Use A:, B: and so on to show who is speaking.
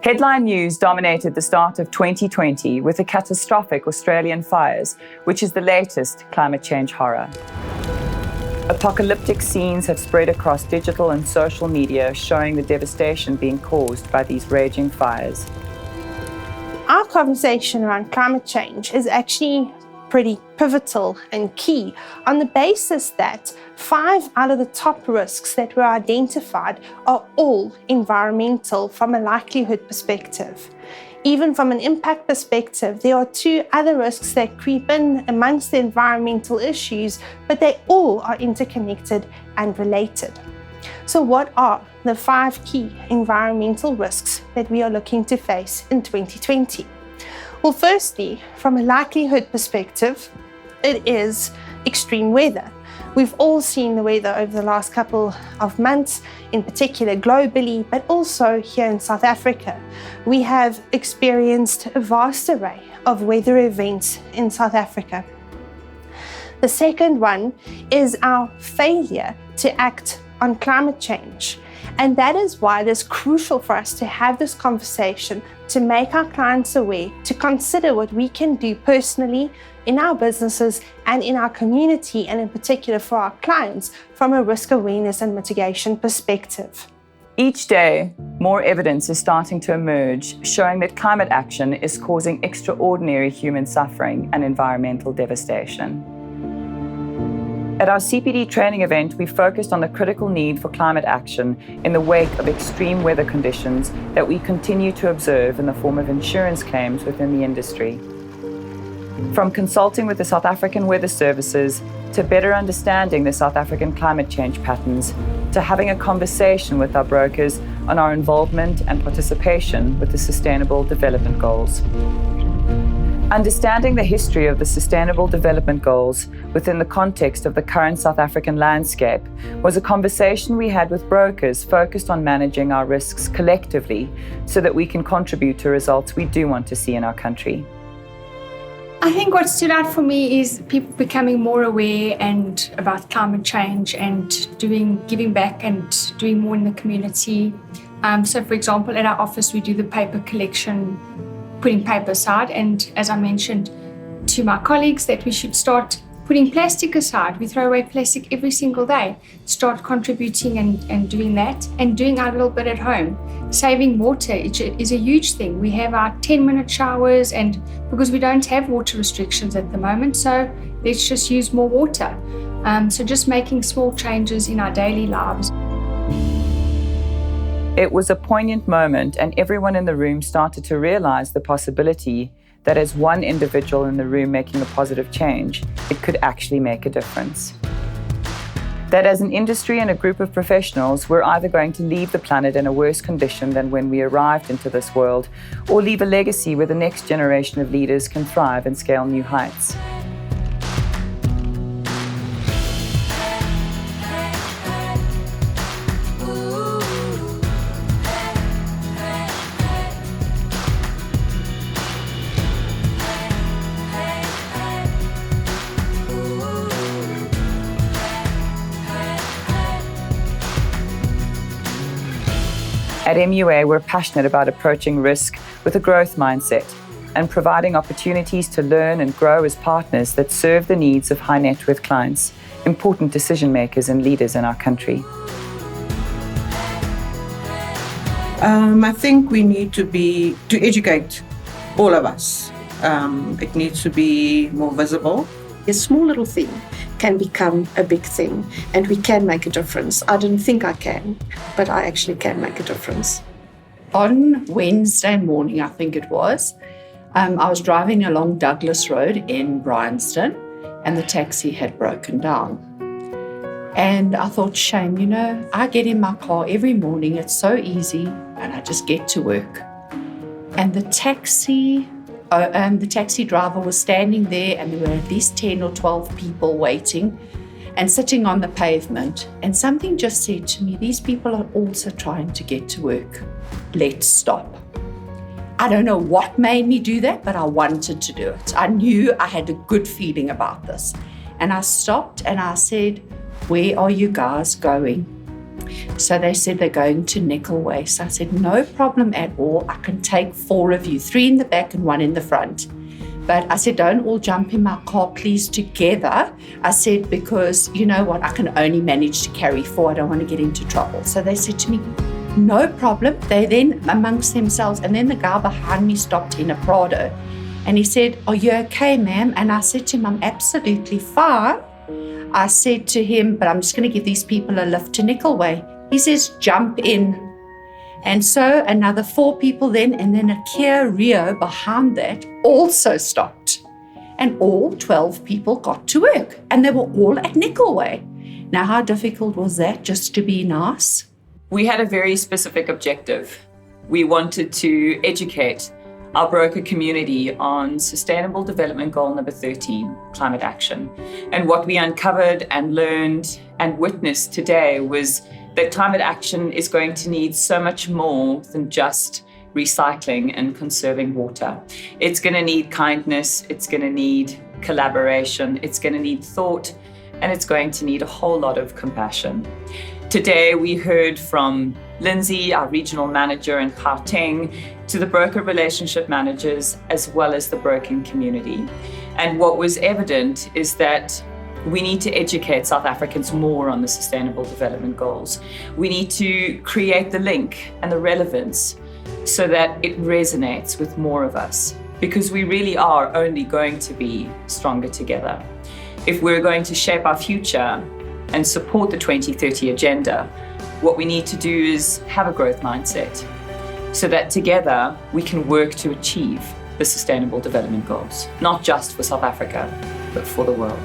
A: Headline news dominated the start of 2020 with the catastrophic Australian fires, which is the latest climate change horror. Apocalyptic scenes have spread across digital and social media, showing the devastation being caused by these raging fires.
B: Our conversation around climate change is actually pretty pivotal and key on the basis that 5 out of the top risks that were identified are all environmental from a likelihood perspective. Even from an impact perspective, there are 2 other risks that creep in amongst the environmental issues, but they all are interconnected and related. So what are the 5 key environmental risks that we are looking to face in 2020? Well, firstly, from a likelihood perspective, it is extreme weather. We've all seen the weather over the last couple of months, in particular globally, but also here in South Africa. We have experienced a vast array of weather events in South Africa. The second one is our failure to act on climate change. And that is why it is crucial for us to have this conversation, to make our clients aware, to consider what we can do personally in our businesses and in our community, and in particular for our clients from a risk awareness and mitigation perspective.
A: Each day, more evidence is starting to emerge, showing that climate action is causing extraordinary human suffering and environmental devastation. At our CPD training event, we focused on the critical need for climate action in the wake of extreme weather conditions that we continue to observe in the form of insurance claims within the industry. From consulting with the South African Weather Services, to better understanding the South African climate change patterns, to having a conversation with our brokers on our involvement and participation with the Sustainable Development Goals. Understanding the history of the Sustainable Development Goals within the context of the current South African landscape was a conversation we had with brokers focused on managing our risks collectively so that we can contribute to results we do want to see in our country.
C: I think what stood out for me is people becoming more aware and about climate change and giving back and doing more in the community. So for example, at our office, we do the paper collection, putting paper aside, and as I mentioned to my colleagues that we should start putting plastic aside. We throw away plastic every single day. Start contributing and doing that, and doing our little bit at home. Saving water is a huge thing. We have our 10-minute showers, and because we don't have water restrictions at the moment, so let's just use more water. So just making small changes in our daily lives.
A: It was a poignant moment, and everyone in the room started to realize the possibility that as one individual in the room making a positive change, it could actually make a difference. That as an industry and a group of professionals, we're either going to leave the planet in a worse condition than when we arrived into this world, or leave a legacy where the next generation of leaders can thrive and scale new heights. At MUA, we're passionate about approaching risk with a growth mindset and providing opportunities to learn and grow as partners that serve the needs of high net worth clients, important decision makers and leaders in our country.
D: I think we need to educate all of us. It needs to be more visible.
E: A small little thing can become a big thing, and we can make a difference. I didn't think I can, but I actually can make a difference.
F: On Wednesday morning, I think it was, I was driving along Douglas Road in Bryanston, and the taxi had broken down. And I thought, shame, I get in my car every morning, it's so easy, and I just get to work. And the taxi driver was standing there, and there were at least 10 or 12 people waiting and sitting on the pavement. And something just said to me, these people are also trying to get to work. Let's stop. I don't know what made me do that, but I wanted to do it. I knew I had a good feeling about this. And I stopped and I said, where are you guys going? So they said they're going to Nickelway. So I said, no problem at all. I can take 4 of you, 3 in the back and 1 in the front. But I said, don't all jump in my car, please, together. I said, because you know what, I can only manage to carry 4. I don't want to get into trouble. So they said to me, no problem. They then amongst themselves, and then the guy behind me stopped in a Prado. And he said, are you okay, ma'am? And I said to him, I'm absolutely fine. I said to him, but I'm just going to give these people a lift to Nickelway. He says, jump in. And so another 4 people then, and then a Kia Rio behind that also stopped. And all 12 people got to work. And they were all at Nickelway. Now, how difficult was that, just to be nice?
A: We had a very specific objective. We wanted to educate our broker community on Sustainable Development Goal number 13, climate action. And what we uncovered and learned and witnessed today was that climate action is going to need so much more than just recycling and conserving water. It's going to need kindness, it's going to need collaboration, it's going to need thought, and it's going to need a whole lot of compassion. Today, we heard from Lindsay, our regional manager in Gauteng, to the broker relationship managers, as well as the broking community. And what was evident is that we need to educate South Africans more on the Sustainable Development Goals. We need to create the link and the relevance so that it resonates with more of us, because we really are only going to be stronger together. If we're going to shape our future and support the 2030 agenda, what we need to do is have a growth mindset so that together we can work to achieve the Sustainable Development Goals, not just for South Africa, but for the world.